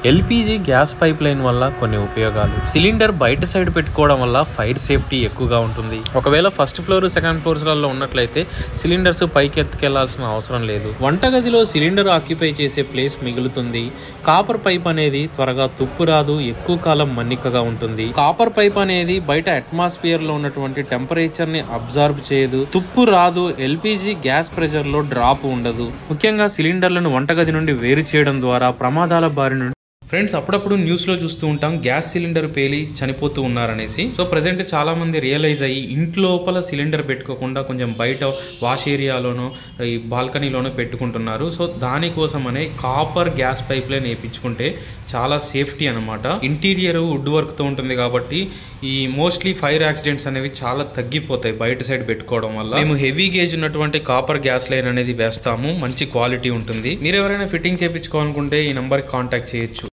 LPG gas pipe line వల్ల కొన్ని ఉపయోగాలు. సిలిండర్ బయట సైడ్ పెట్టుకోవడం వల్ల ఫైర్ సేఫ్టీ ఎక్కువగా ఉంటుంది. ఒకవేళ ఫస్ట్ ఫ్లోర్ సెకండ్ ఫ్లోర్స్లలో ఉన్నట్లయితే సిలిండర్స్ పైకి ఎత్తుకెళ్లాల్సిన అవసరం లేదు. వంటగదిలో సిలిండర్ ఆక్యుపై చేసే ప్లేస్ మిగులుతుంది. కాపర్ పైప్ అనేది త్వరగా తుప్పు రాదు, ఎక్కువ కాలం మన్నికగా ఉంటుంది. కాపర్ పైప్ అనేది బయట అట్మాస్ఫియర్ లో ఉన్నటువంటి టెంపరేచర్ ని అబ్జర్వ్ చేయదు, తుప్పు రాదు, ఎల్పీజీ గ్యాస్ ప్రెషర్ లో డ్రాప్ ఉండదు. ముఖ్యంగా సిలిండర్లను వంటగది నుండి వేరు చేయడం ద్వారా ప్రమాదాల బారి నుండి ఫ్రెండ్స్ అప్పుడప్పుడు న్యూస్లో చూస్తూ ఉంటాం గ్యాస్ సిలిండర్ పేలి చనిపోతూ ఉన్నారనేసి. సో ప్రజెంట్ చాలామంది రియలైజ్ అయ్యి ఇంట్లోపల సిలిండర్ పెట్టుకోకుండా కొంచెం బయట వాష్ ఏరియాలోనో ఈ బాల్కనీలోనో పెట్టుకుంటున్నారు. సో దానికోసమనే కాపర్ గ్యాస్ పైప్ లైన్ వేయించుకుంటే చాలా సేఫ్టీ అనమాట. ఇంటీరియర్ వుడ్ వర్క్తో ఉంటుంది కాబట్టి ఈ మోస్ట్లీ ఫైర్ యాక్సిడెంట్స్ అనేవి చాలా తగ్గిపోతాయి బయట సైడ్ పెట్టుకోవడం వల్ల. మేము హెవీ గేజ్ ఉన్నటువంటి కాపర్ గ్యాస్ లైన్ అనేది వేస్తాము, మంచి క్వాలిటీ ఉంటుంది. మీరు ఎవరైనా ఫిట్టింగ్ చేయించుకోవాలనుకుంటే ఈ నెంబర్కి కాంటాక్ట్ చేయొచ్చు.